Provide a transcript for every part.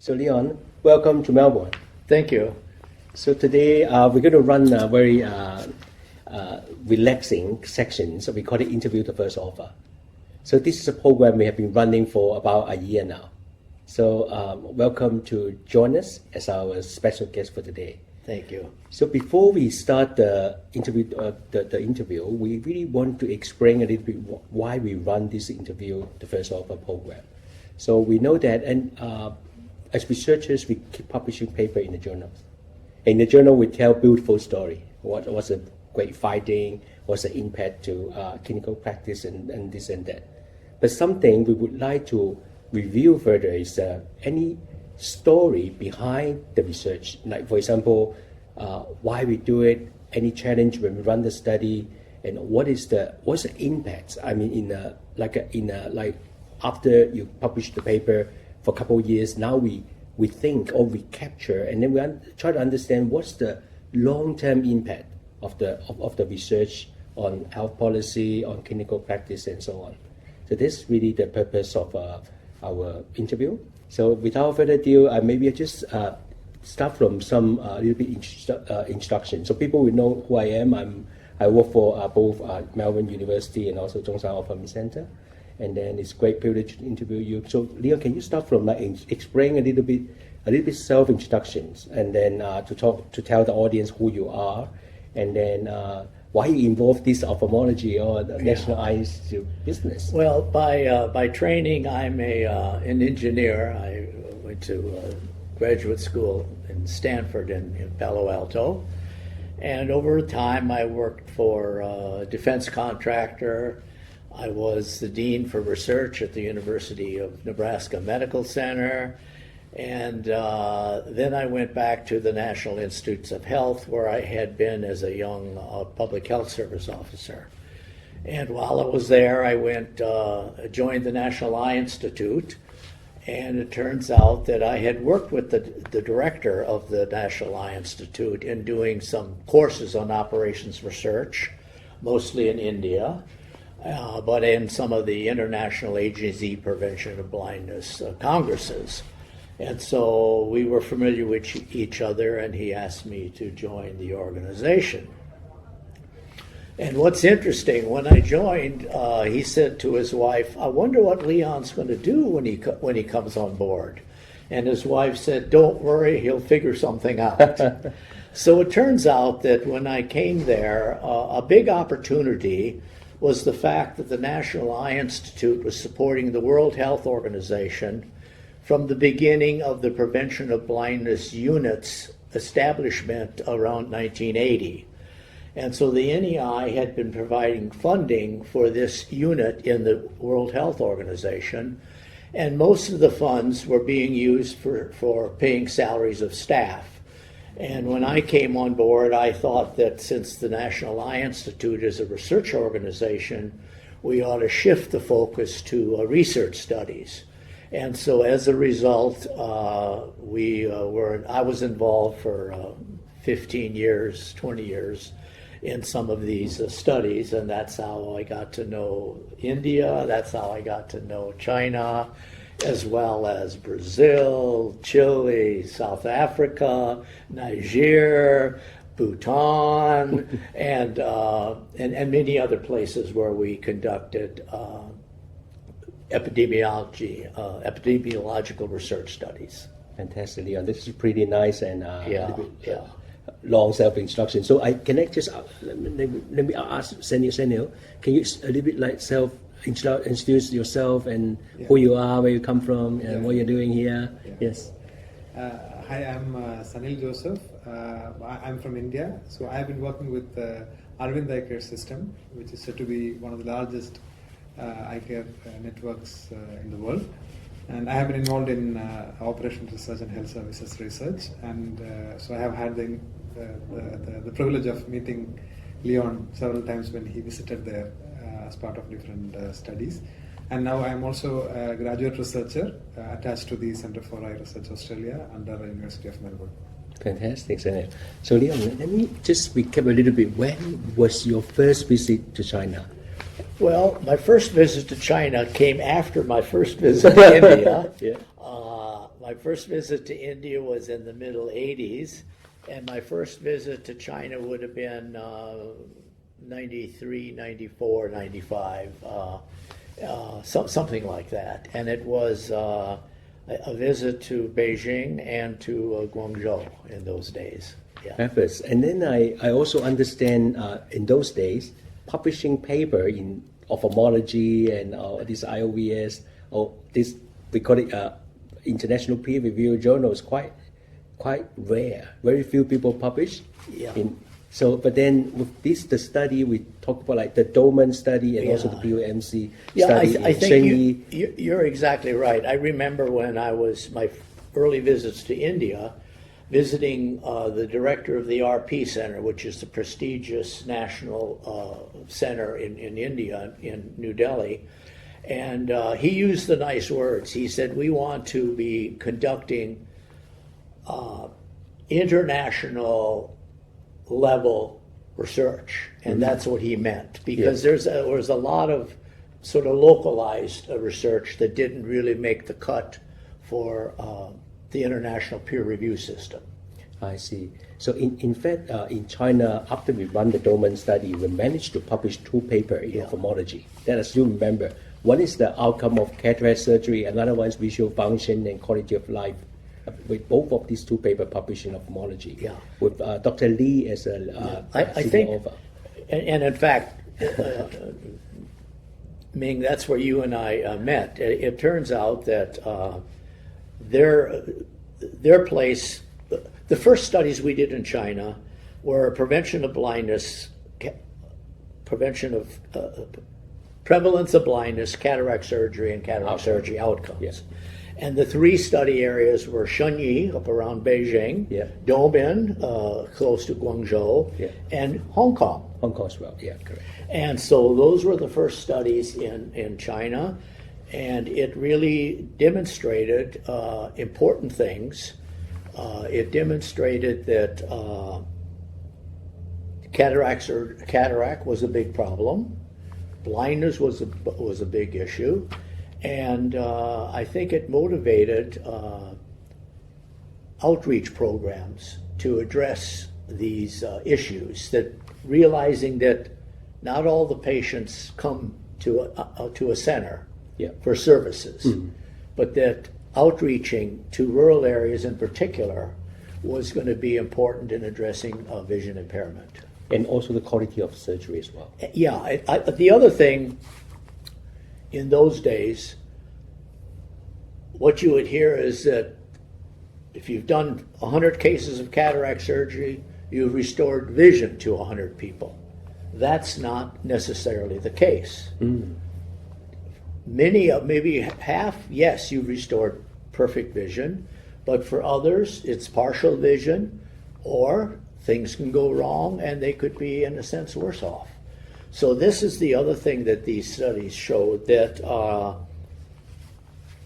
So Leon, welcome to Melbourne. Thank you. So today we're going to run a very relaxing section. So we call it Interview the First Author. So this is a program we have been running for about a year now. So welcome to join us as our special guest for today. Thank you. So before we start the interview, we really want to explain a little bit why we run this Interview the First Author program. So we know that, and as researchers, we keep publishing paper in the journals. In the journal, we tell beautiful story. What was a great finding? What's the impact to clinical practice and this and that? But something we would like to review further is any story behind the research. Like for example, why we do it, any challenge when we run the study, and what's the impact? I mean, like after you publish the paper for a couple of years, now we think or we capture, and then we try to understand what's the long-term impact of the research on health policy, on clinical practice, and so on. So this is really the purpose of our interview. So without further ado, maybe I just start from some little bit introduction. So people will know who I am. I work for both Melbourne University and also Zhongshan Ophthalmic Center. And then it's a great privilege to interview you. So Leon, can you start from explain a little bit self-introductions, and then to tell the audience who you are, and then why you involved this ophthalmology or the National Eye Institute business? Well, by training, I'm an engineer. I went to graduate school in Stanford in Palo Alto. And over time, I worked for a defense contractor. I was the dean for research at the University of Nebraska Medical Center. And then I went back to the National Institutes of Health, where I had been as a young public health service officer. And while I was there, I joined the National Eye Institute. And it turns out that I had worked with the director of the National Eye Institute in doing some courses on operations research, mostly in India. But in some of the International Agency Prevention of Blindness congresses. And so we were familiar with each other, and he asked me to join the organization. And what's interesting, when I joined, he said to his wife, "I wonder what Leon's going to do when he comes on board." And his wife said, "Don't worry, he'll figure something out." So it turns out that when I came there, a big opportunity was the fact that the National Eye Institute was supporting the World Health Organization from the beginning of the Prevention of Blindness unit's establishment around 1980. And so the NEI had been providing funding for this unit in the World Health Organization, and most of the funds were being used for paying salaries of staff. And when I came on board, I thought that since the National Eye Institute is a research organization, we ought to shift the focus to research studies. And so as a result, I was involved for 15 years, 20 years in some of these studies, and that's how I got to know India, that's how I got to know China, as well as Brazil, Chile, South Africa, Niger, Bhutan, and many other places where we conducted epidemiological research studies. Fantastic, Leon. This is pretty nice and long self-introduction. So let me ask Sanil. Can you a little bit like introduce yourself and who you are, where you come from, and what you're doing here? Yes. Hi, I'm Sanil Joseph. I'm from India. So I've been working with the Arvind Eye Care System, which is said to be one of the largest eye care networks in the world. And I have been involved in operations research and health services research. And so I have had the privilege of meeting Leon several times when he visited there as part of different studies. And now I am also a graduate researcher attached to the Center for Eye Research Australia under the University of Melbourne. Fantastic, Sanil. So Leon, let me just recap a little bit. When was your first visit to China? Well, my first visit to China came after my first visit to India. My first visit to India was in the middle 80s, and my first visit to China would have been 93, 94, 95, something like that. And it was a visit to Beijing and to Guangzhou in those days. Yeah. Efforts. And then I also understand in those days, publishing paper in ophthalmology and this IOVS, or this, we call it international peer-reviewed journals, quite rare. Very few people publish. Yeah. But then with this, the study, we talk about like the Doman study and also the POMC study. I think you're exactly right. I remember when I was, my early visits to India, visiting the director of the RP Center, which is the prestigious national center in India, in New Delhi. And he used the nice words. He said, we want to be conducting international level research. And that's what he meant. Because there was a lot of sort of localized research that didn't really make the cut for the international peer review system. I see. So in fact, in China, after we run the Doman study, we managed to publish 2 papers in ophthalmology. That, as you remember, one is the outcome of cataract surgery, another one is visual function and quality of life. With both of these 2 papers published in ophthalmology. Yeah. With Dr. Lee as a I think, author. And in fact, Ming, that's where you and I met. It turns out that their place, the first studies we did in China were prevention of blindness, prevention of prevalence of blindness, cataract surgery, and cataract surgery outcomes. Yes. And the 3 study areas were Shunyi, up around Beijing, Doban, close to Guangzhou, and Hong Kong. Hong Kong as well, yeah, correct. And so those were the first studies in China, and it really demonstrated important things. It demonstrated that cataract was a big problem, blindness was a big issue, and I think it motivated outreach programs to address these issues, that realizing that not all the patients come to a center for services, but that outreaching to rural areas in particular was going to be important in addressing vision impairment. And also the quality of surgery as well. Yeah, the other thing in those days, what you would hear is that if you've done 100 cases of cataract surgery, you've restored vision to 100 people. That's not necessarily the case. Many, maybe half, yes, you've restored perfect vision, but for others, it's partial vision, or things can go wrong and they could be, in a sense, worse off. So this is the other thing that these studies showed, that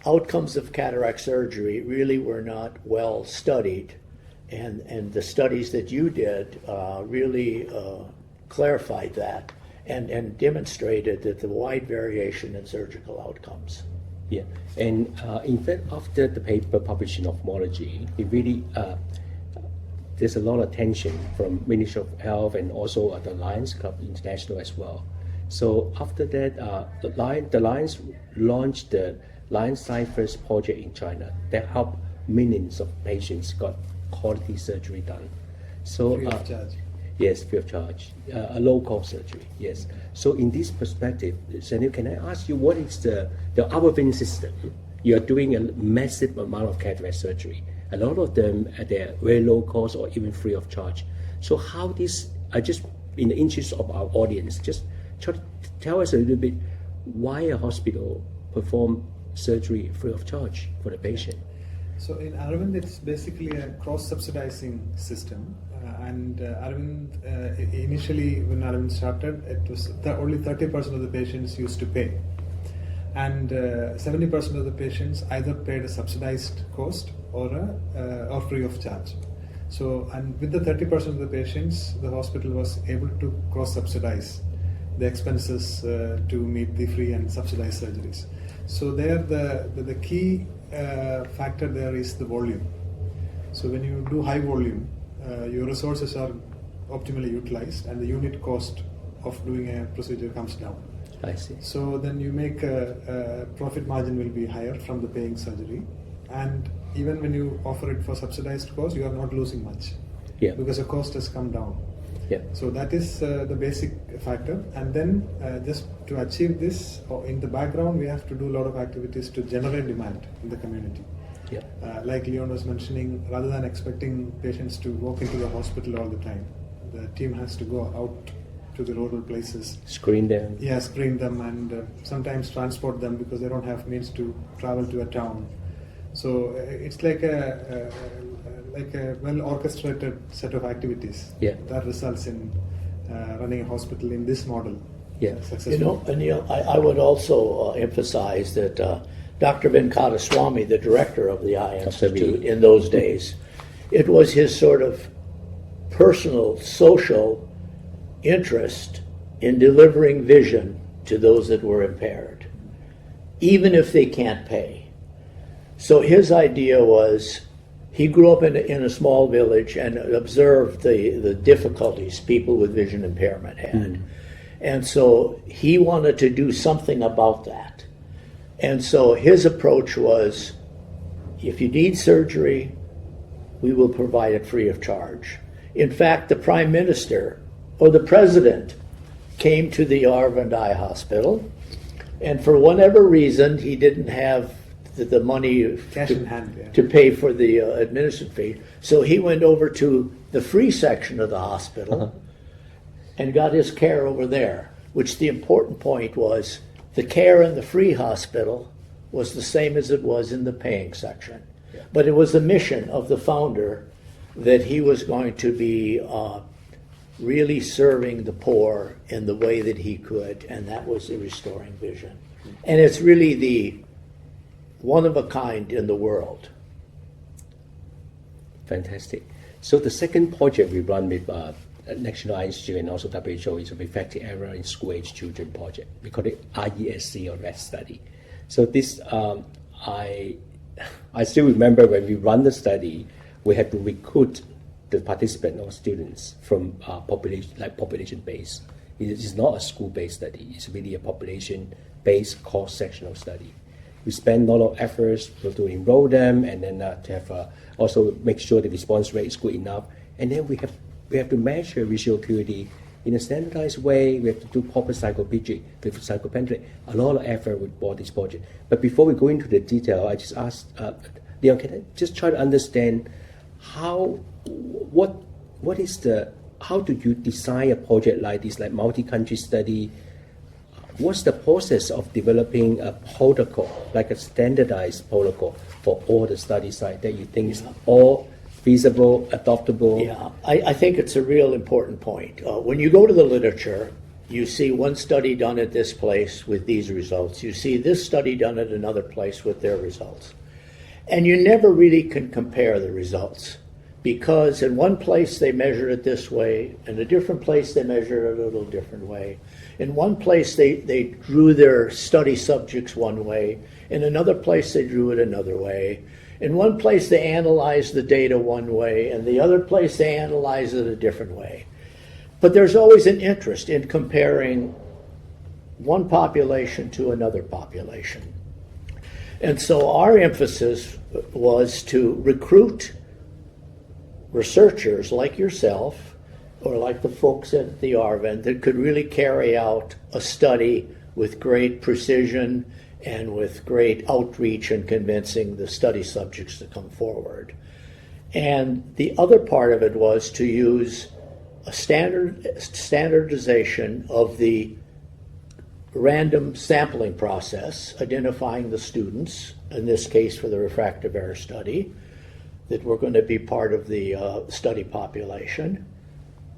outcomes of cataract surgery really were not well studied, and the studies that you did really clarified that and demonstrated that the wide variation in surgical outcomes. Yeah, and in fact, after the paper published in ophthalmology, it really there's a lot of attention from Ministry of Health and also the Lions Club International as well. So after that, the Lions launched the Lions Ciphers project in China that helped millions of patients got quality surgery done. So free of charge. Yes, free of charge, a low-cost surgery. Yes. So in this perspective, Sanil, can I ask you, what is the Ellwein system? You are doing a massive amount of cataract surgery. A lot of them they're very low cost or even free of charge. So how this? Just in the interest of our audience, just tell us a little bit why a hospital perform surgery free of charge for the patient. So in Ellwein, it's basically a cross-subsidizing system. And Ellwein, initially when Ellwein started, it was only 30% of the patients used to pay. And 70% of the patients either paid a subsidized cost or free of charge. So, and with the 30% of the patients, the hospital was able to cross-subsidize the expenses to meet the free and subsidized surgeries. So there, the key factor there is the volume. So when you do high volume, your resources are optimally utilized and the unit cost of doing a procedure comes down. I see. So then you make a profit margin will be higher from the paying surgery, and even when you offer it for subsidized cost, you are not losing much, because the cost has come down. Yeah. So that is the basic factor, and then just to achieve this, in the background we have to do a lot of activities to generate demand in the community. Yeah. Like Leon was mentioning, rather than expecting patients to walk into the hospital all the time, the team has to go out to the rural places. Screen them. Yeah, screen them, and sometimes transport them because they don't have means to travel to a town. So it's like a well orchestrated set of activities that results in running a hospital in this model. Yeah. Successfully. Anil, I would also emphasize that Dr. Venkateswamy, the director of the Eye Institute in those days, it was his sort of personal, social interest in delivering vision to those that were impaired, even if they can't pay. So his idea was, he grew up in a small village and observed the difficulties people with vision impairment had. And so he wanted to do something about that. And so his approach was, if you need surgery, we will provide it free of charge. In fact, the Prime Minister or the President came to the Aravind Eye Hospital, and for whatever reason, he didn't have the money cash in hand, to pay for the administrative fee. So he went over to the free section of the hospital and got his care over there, which the important point was, the care in the free hospital was the same as it was in the paying section. Yeah. But it was the mission of the founder that he was going to be really serving the poor in the way that he could, and that was the restoring vision. And it's really the one of a kind in the world. Fantastic. So the second project we run with National Eye Institute and also WHO is a refractive error in school-age children project. We call it RESC, or REST study. So this, I still remember when we run the study, we had to recruit the participant or students from population based. It is not a school-based study. It's really a population-based cross-sectional study. We spend a lot of efforts to enroll them, and then to have also make sure the response rate is good enough. And then we have to measure visual acuity in a standardized way. We have to do proper psychometric, a lot of effort with all this project. But before we go into the detail, I just asked Leon, can I just try to understand how do you design a project like this, like multi-country study? What's the process of developing a protocol, like a standardized protocol for all the study sites that you think is all feasible, adoptable? Yeah, I think it's a real important point. When you go to the literature, you see one study done at this place with these results. You see this study done at another place with their results. And you never really can compare the results, because in one place they measure it this way, in a different place they measure it a little different way. In one place they drew their study subjects one way, in another place they drew it another way. In one place they analyzed the data one way, and the other place they analyzed it a different way. But there's always an interest in comparing one population to another population. And so our emphasis was to recruit researchers like yourself, or like the folks at the Aravind, that could really carry out a study with great precision and with great outreach and convincing the study subjects to come forward. And the other part of it was to use a standardization of the random sampling process, identifying the students, in this case for the refractive error study, that were going to be part of the study population,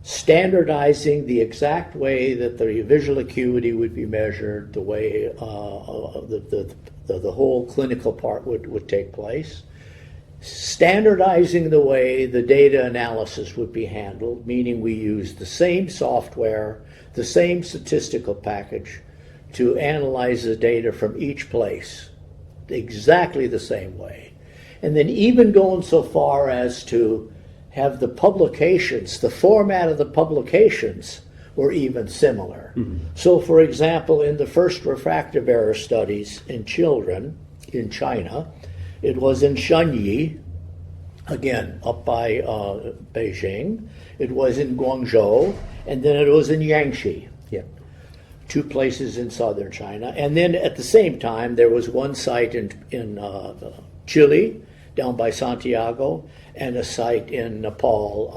standardizing the exact way that the visual acuity would be measured, the way the whole clinical part would take place, standardizing the way the data analysis would be handled, meaning we used the same software, the same statistical package to analyze the data from each place exactly the same way. And then even going so far as to have the publications, the format of the publications were even similar. So, for example, in the first refractive error studies in children in China, it was in Shanyi, again, up by Beijing. It was in Guangzhou, and then it was in Yangtze. Yeah. 2 places in southern China. And then at the same time, there was one site in Chile, down by Santiago, and a site in Nepal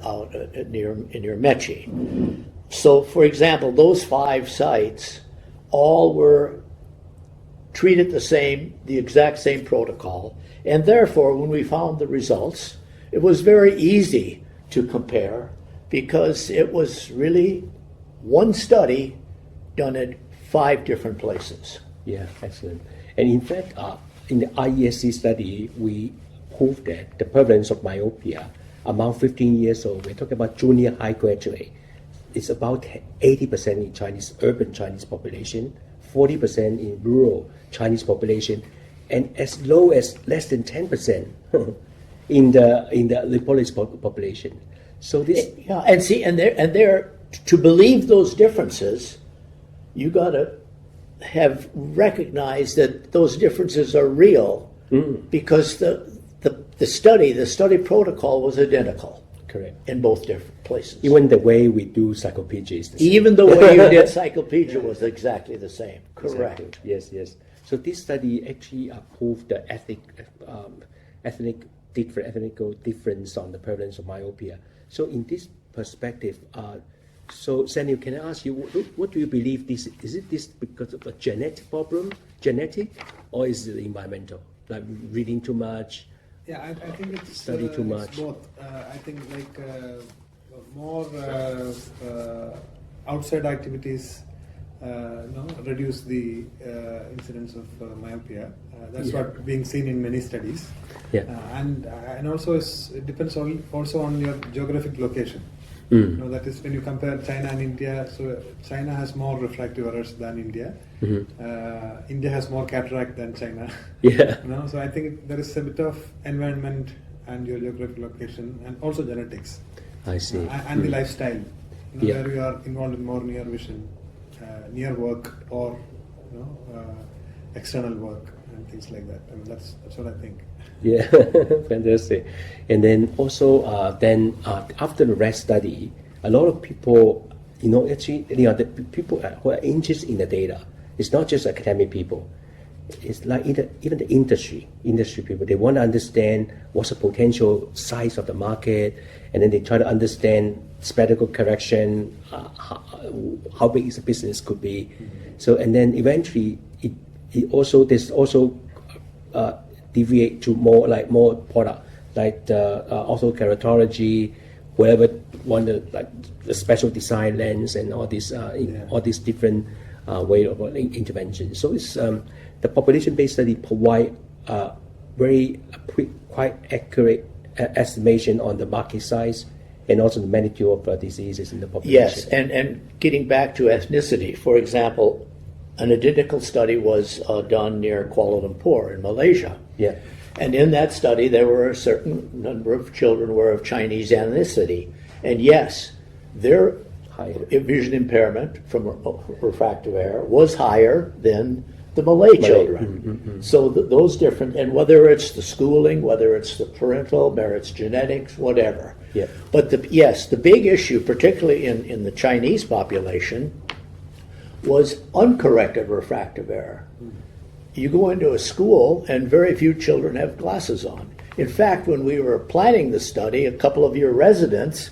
out near Mechi. So, for example, those 5 sites all were treated the exact same protocol, and therefore, when we found the results, it was very easy to compare because it was really one study done at 5 different places. Yeah, excellent. And in fact, in the IESC study, we proved that the prevalence of myopia among 15 years old, we're talking about junior high graduate, it's about 80% in urban Chinese population, 40% in rural Chinese population, and as low as less than 10% in the Lepolis population. So this, yeah, and see, and there, to believe those differences, you got to have recognized that those differences are real, because the study protocol was identical. correct, in both different places. even the way we do psychophagia is the same. Even the way you did cyclopedia was exactly the same. Correct. Exactly. Yes, yes. So this study actually proved the ethnic difference on the prevalence of myopia. So in this perspective, so Sanil, can I ask you, what do you believe this is? It this because of a genetic problem, or is it environmental, like reading too much? Yeah, I think it's Study too much. It's both. I think like more outside activities, reduce the incidence of myopia. That's what being seen in many studies. Yeah. And also it depends also on your geographic location. That is when you compare China and India. So China has more refractive errors than India. India has more cataract than China. Yeah. So I think there is a bit of environment and your geographic location, and also genetics. I see. And the lifestyle, Yeah. where you are involved in more near vision, near work, or external work and things like that. I mean, that's what I think. Yeah, fantastic. And then also, after the REST study, a lot of people, the people who are interested in the data, it's not just academic people. It's like even the industry people, they want to understand what's the potential size of the market, and then they try to understand spectacle correction, how big is the business could be. So, and then eventually, there's also deviate to more product, like also keratology, whoever want the special design lens and all these different way of intervention. So it's the population-based study provide very quite accurate estimation on the market size and also the magnitude of diseases in the population. Yes, and getting back to ethnicity, for example, an identical study was done near Kuala Lumpur in Malaysia. Yeah. And in that study, there were a certain number of children were of Chinese ethnicity. And yes, their vision impairment from refractive error was higher than the Malay children. So those different, and whether it's the schooling, whether it's the parental, whether it's genetics, whatever. Yeah. But the big issue, particularly in the Chinese population, was uncorrected refractive error. You go into a school and very few children have glasses on. In fact, when we were planning the study, a couple of your residents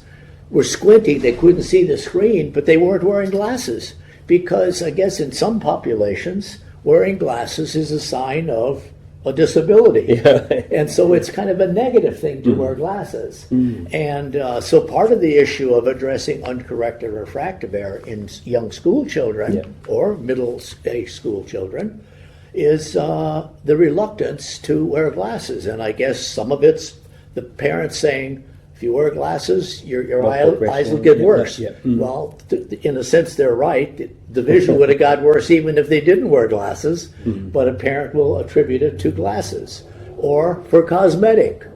were squinting. They couldn't see the screen, but they weren't wearing glasses because I guess in some populations, wearing glasses is a sign of a disability. Yeah. And so it's kind of a negative thing to wear glasses. And so part of the issue of addressing uncorrected refractive error in young school children or middle-aged school children is the reluctance to wear glasses. And I guess some of it's the parents saying, if you wear glasses, your More eyes will progression, get yeah, worse. yeah. Mm. Well, in a sense, they're right. The vision would have got worse even if they didn't wear glasses, but a parent will attribute it to glasses or for cosmetic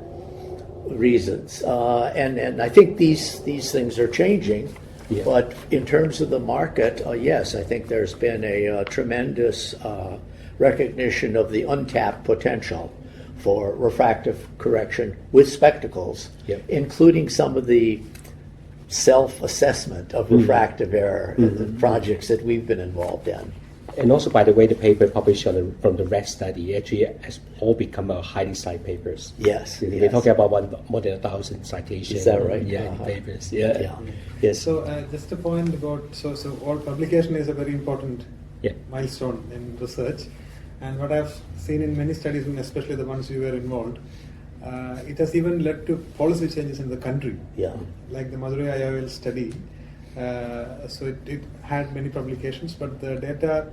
reasons. And I think these things are changing. Yeah. But in terms of the market, yes, I think there's been a tremendous recognition of the untapped potential for refractive correction with spectacles, Yep. including some of the self-assessment of refractive error in the projects that we've been involved in. And also, by the way, the paper published from the RED study actually has all become highly cited papers. Yes. We're yes. talking about more than 1,000 citations. Is that right? Yeah, Uh-huh. in papers. Yeah. Yeah. Yes. So just a point about so all publication is a very important Yeah. milestone in research, and what I've seen in many studies, and especially the ones you were involved, it has even led to policy changes in the country. Yeah. Like the Madurai IOL study. So it had many publications, but the data,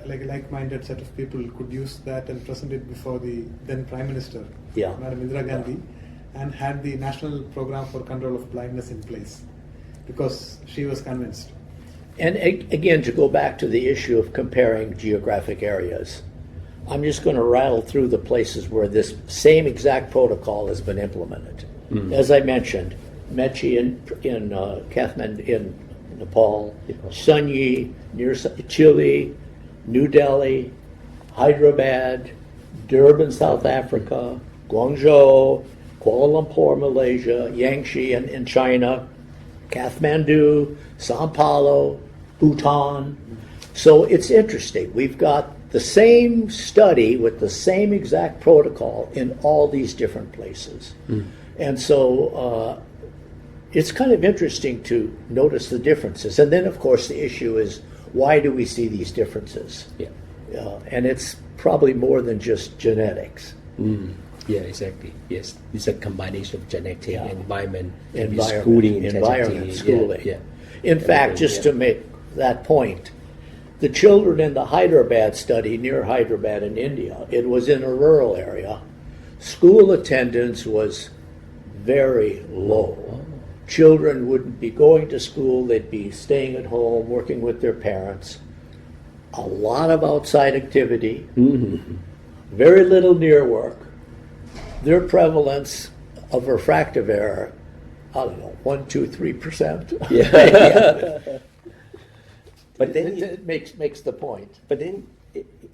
like a like-minded set of people could use that and present it before the then Prime Minister, Yeah. Madam Indira Gandhi, and had the National Program for Control of Blindness in place because she was convinced. And again, to go back to the issue of comparing geographic areas, I'm just going to rattle through the places where this same exact protocol has been implemented. As I mentioned, Mechi in Kathmandu in Nepal, Sunyi near Chile, New Delhi, Hyderabad, Durban, South Africa, Guangzhou, Kuala Lumpur, Malaysia, Yangtze in China, Kathmandu, Sao Paulo, Bhutan. So it's interesting. We've got the same study with the same exact protocol in all these different places. And so it's kind of interesting to notice the differences. And then, of course, the issue is, why do we see these differences? Yeah. And it's probably more than just genetics. Yeah, exactly. Yes, it's a combination of genetic, Yeah. environment, Environment, schooling, schooling. Yeah. In fact, just to make that point, the children in the Hyderabad study near Hyderabad in India, it was in a rural area. School attendance was very low. Children wouldn't be going to school, they'd be staying at home, working with their parents. A lot of outside activity, very little near work. Their prevalence of refractive error, I don't know, 1, 2, 3%. Yeah. But then it makes the point. But then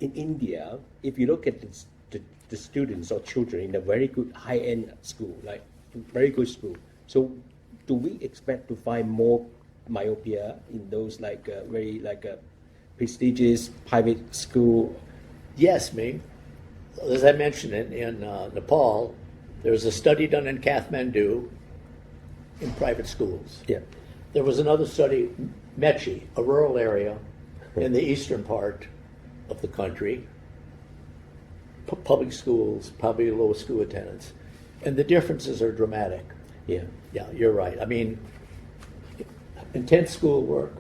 in India, if you look at the students or children in a very good high-end school, like very good school, so do we expect to find more myopia in those very prestigious private school? Yes, Ming. As I mentioned in Nepal, there's a study done in Kathmandu in private schools. Yeah. There was another study, Mechi, a rural area in the eastern part of the country, public schools, probably low school attendance, and the differences are dramatic. Yeah. Yeah, you're right. I mean, intense school work,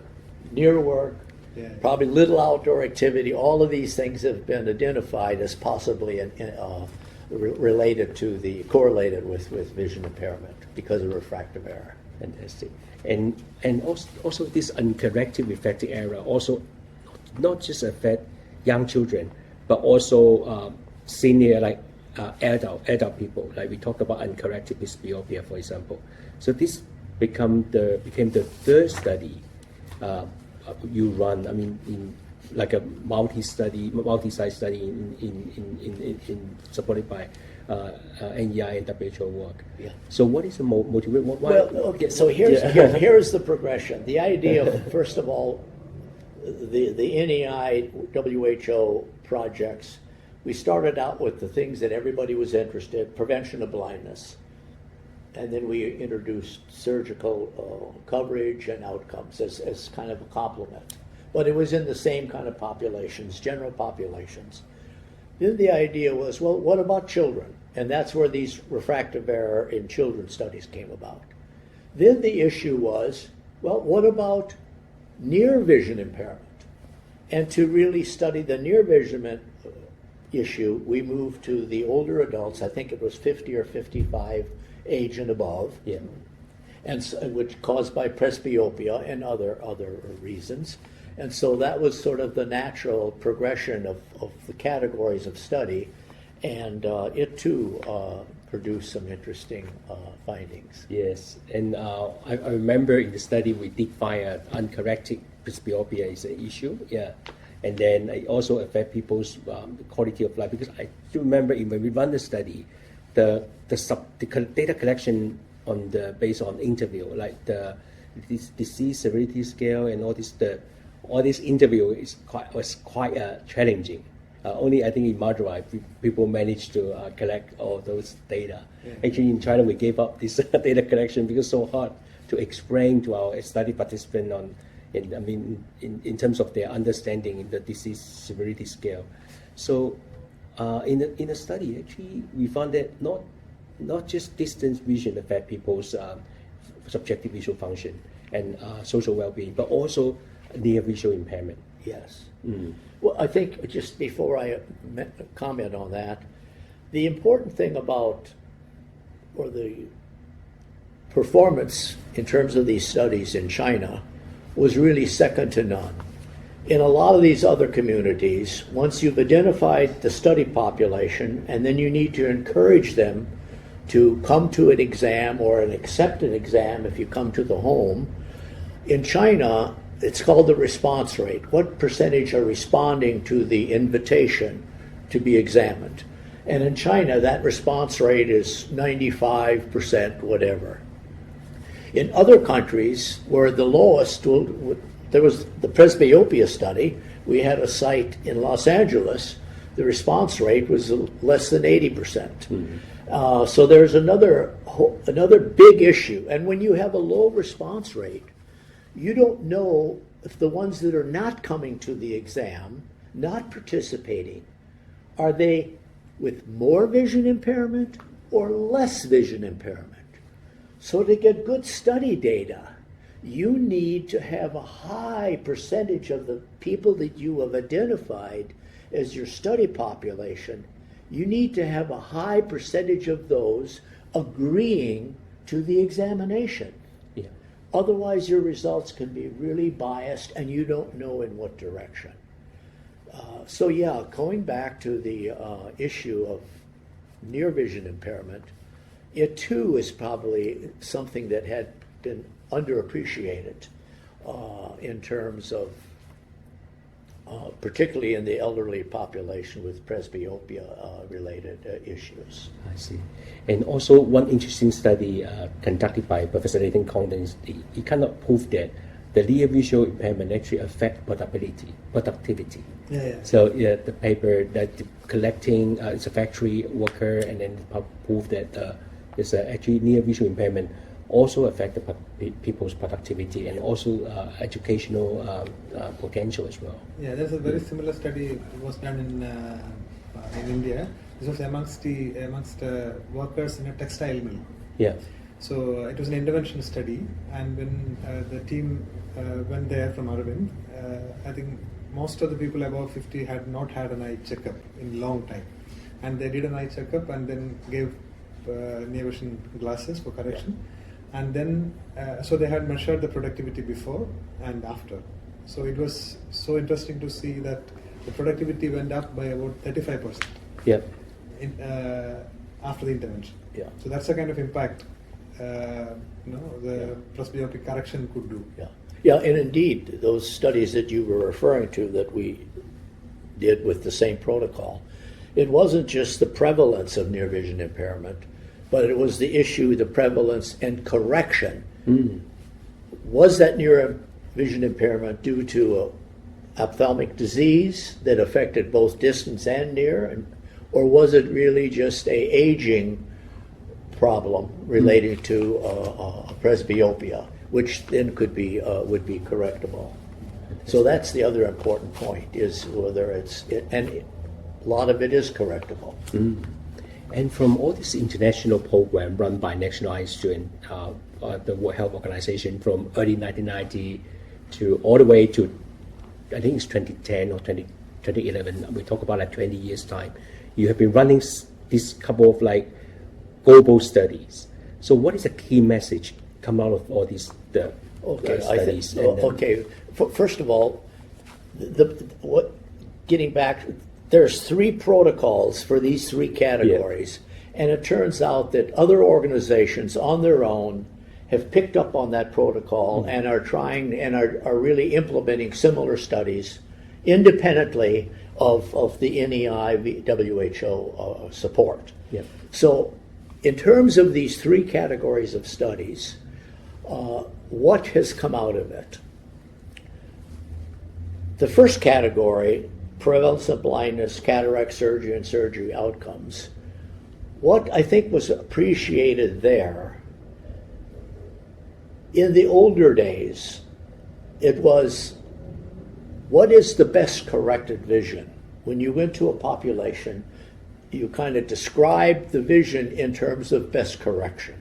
near work, Yeah. probably little outdoor activity. All of these things have been identified as possibly correlated with vision impairment because of refractive error. Fantastic. And also this uncorrected refractive error also not just affect young children, but also senior adult people. Like we talk about uncorrected presbyopia, for example. So this became the third study you run. I mean, in like a multi-site study in supported by NEI and WHO work. Yeah. So what is the motivation? Well, okay, so here's the progression. The idea of, first of all, the NEI, WHO projects, we started out with the things that everybody was interested in, prevention of blindness. And then we introduced surgical coverage and outcomes as kind of a complement. But it was in the same kind of populations, general populations. Then the idea was, well, what about children? And that's where these refractive error in children studies came about. Then the issue was, well, what about near vision impairment? And to really study the near vision issue, we moved to the older adults, I think it was 50 or 55 age and above, Yeah. and which caused by presbyopia and other reasons. And so that was sort of the natural progression of the categories of study, and it too produced some interesting findings. Yes, and I remember in the study we did find uncorrected presbyopia is an issue. Yeah, and then it also affect people's quality of life, because I do remember when we run the study, the data collection based on interview, like this disease severity scale and all this interview was quite challenging. Only I think in Madurai people managed to collect all those data. Yeah. Actually in China we gave up this data collection because it's so hard to explain to our study participants in terms of their understanding in the disease severity scale. So in the study actually we found that not just distance vision affect people's subjective visual function and social well-being, but also near visual impairment. Yes. Mm. Well, I think just before I comment on that, the important thing about, or the performance in terms of these studies in China was really second to none. In a lot of these other communities, once you've identified the study population, and then you need to encourage them to come to an exam or accept an exam if you come to the home, in China, it's called the response rate. What percentage are responding to the invitation to be examined? And in China, that response rate is 95%, whatever. In other countries, where the lowest, there was the presbyopia study, we had a site in Los Angeles, the response rate was less than 80%. Mm-hmm. So there's another big issue. And when you have a low response rate, you don't know if the ones that are not coming to the exam, not participating, are they with more vision impairment or less vision impairment? So to get good study data, you need to have a high percentage of the people that you have identified as your study population. You need to have a high percentage of those agreeing to the examination. Otherwise, your results can be really biased, and you don't know in what direction. So yeah, going back to the issue of near vision impairment, it too is probably something that had been underappreciated in terms of, particularly in the elderly population with presbyopia-related issues. I see. And also one interesting study conducted by Professor Nathan Condon, he kind of proved that the near visual impairment actually affect productivity. Yeah. So the paper that collecting, it's a factory worker, and then proved that there's actually near visual impairment also affect the people's productivity and also educational potential as well. Yeah, there's a very similar study that was done in India. This was amongst workers in a textile mill. Yeah. So it was an intervention study, and when the team went there from Aravind, I think most of the people above 50 had not had an eye checkup in a long time, and they did an eye checkup and then gave near vision glasses for correction. Yeah. And then, so they had measured the productivity before and after. So it was so interesting to see that the productivity went up by about 35%. Yeah. After the intervention. Yeah. So that's the kind of impact the presbyopic correction could do. Yeah. Yeah, and indeed, those studies that you were referring to that we did with the same protocol, it wasn't just the prevalence of near vision impairment, but it was the issue, the prevalence and correction. Mm. Was that near vision impairment due to a ophthalmic disease that affected both distance and near, or was it really just a aging problem related to presbyopia, which then would be correctable? So that's the other important point, is whether and a lot of it is correctable. Mm. And from all this international program run by National Eye Institute and the World Health Organization from early 1990 to all the way to, I think it's 2010 or 2011, we talk about like 20 years time, you have been running this couple of like global studies. So what is the key message come out of all these studies? First of all, getting back, there's 3 protocols for these 3 categories, and it turns out that other organizations on their own have picked up on that protocol and are trying and are really implementing similar studies independently of the NEI WHO support. Yeah. So in terms of these 3 categories of studies, what has come out of it? The first category, prevalence of blindness, cataract surgery, and surgery outcomes, what I think was appreciated there, in the older days, it was, what is the best corrected vision? When you went to a population, you kind of described the vision in terms of best correction.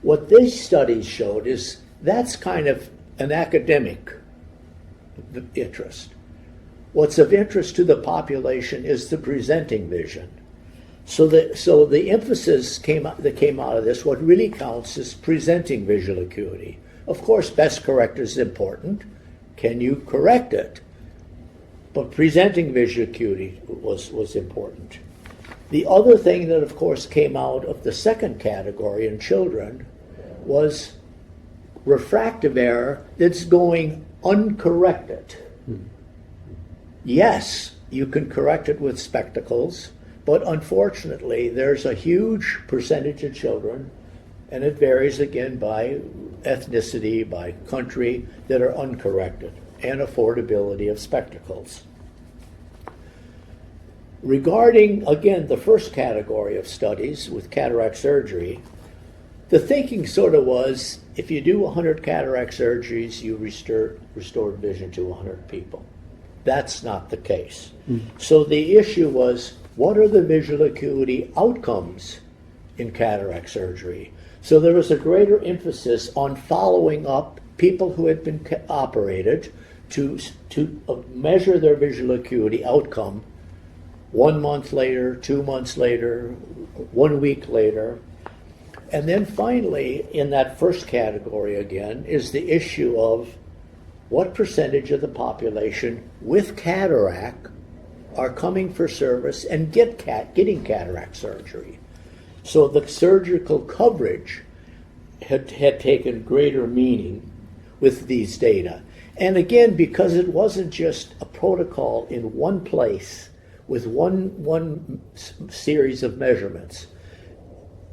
What these studies showed is that's kind of an academic interest. What's of interest to the population is the presenting vision. So the emphasis that came out of this, what really counts is presenting visual acuity. Of course, best corrector is important. Can you correct it? But presenting visual acuity was important. The other thing that, of course, came out of the second category in children was refractive error that's going uncorrected. Yes, you can correct it with spectacles, but unfortunately, there's a huge percentage of children, and it varies again by ethnicity, by country, that are uncorrected, and affordability of spectacles. Regarding, again, the first category of studies with cataract surgery, the thinking sort of was, if you do 100 cataract surgeries, you restored vision to 100 people. That's not the case. So the issue was, what are the visual acuity outcomes in cataract surgery? So there was a greater emphasis on following up people who had been operated to measure their visual acuity outcome 1 month later, 2 months later, 1 week later. And then finally, in that first category again, is the issue of what percentage of the population with cataract are coming for service and getting cataract surgery. So the surgical coverage had taken greater meaning with these data. And again, because it wasn't just a protocol in one place with one series of measurements,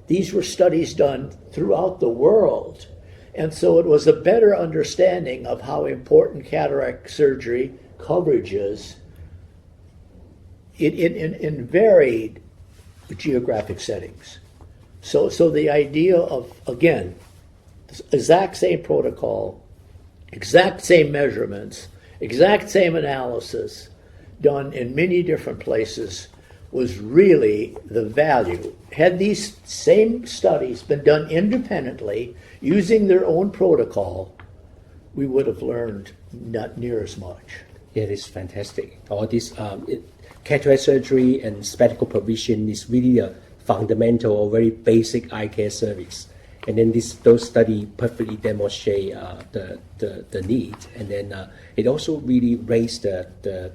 these were studies done throughout the world. And so it was a better understanding of how important cataract surgery coverage is in varied geographic settings. So the idea of, again, exact same protocol, exact same measurements, exact same analysis done in many different places was really the value. Had these same studies been done independently, using their own protocol, we would have learned not near as much. Yeah, it's fantastic. All this cataract surgery and spectacle provision is really a fundamental or very basic eye care service. And then those studies perfectly demonstrate the need. And then it also really raised the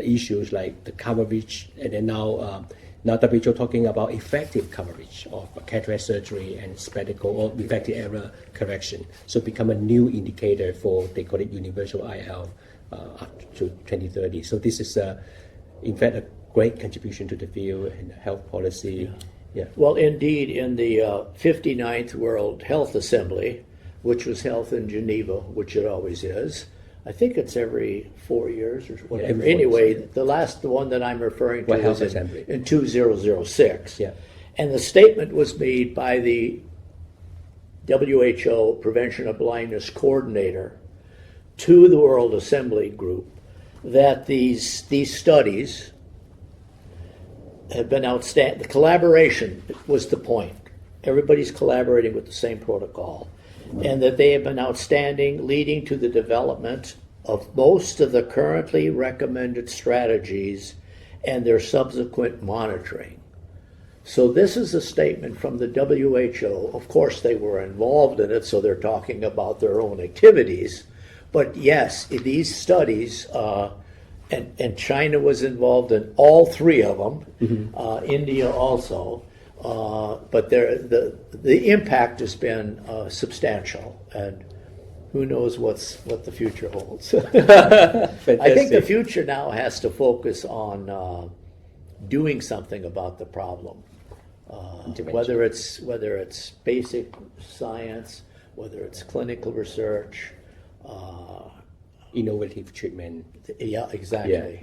issues like the coverage, and then now WHO talking about effective coverage of cataract surgery and spectacle or refractive error correction. So become a new indicator for, they call it universal eye health up to 2030. So this is in fact a great contribution to the field and health policy. Yeah. Well, indeed, in the 59th World Health Assembly, which was held in Geneva, which it always is, I think it's every 4 years or whatever. Yeah, anyway, the one that I'm referring to was in 2006. Yeah. And the statement was made by the WHO Prevention of Blindness Coordinator to the World Assembly Group that these studies have been outstanding. The collaboration was the point. Everybody's collaborating with the same protocol. And that they have been outstanding, leading to the development of most of the currently recommended strategies and their subsequent monitoring. So this is a statement from the WHO. Of course, they were involved in it, so they're talking about their own activities. But yes, these studies, and China was involved in all three of them, India also. But the impact has been substantial, and who knows what the future holds. I think the future now has to focus on doing something about the problem, whether it's basic science, whether it's clinical research, innovative treatment. Yeah, exactly.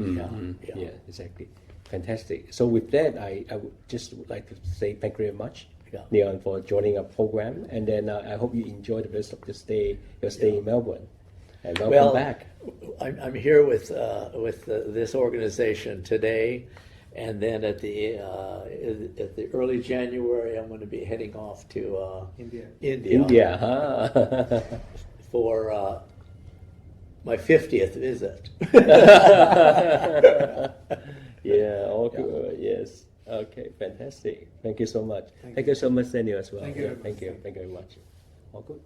Yeah, exactly. Fantastic. So with that, I would just like to say thank you very much, Leon, for joining our program. And then I hope you enjoy the rest of your stay in Melbourne. And welcome back. I'm here with this organization today, and then at the early January, I'm going to be heading off to India, huh? For my 50th visit. Yeah, all good. Yes. Okay, fantastic. Thank you so much. Thank you so much, Daniel, as well. Thank you. Thank you very much. All good.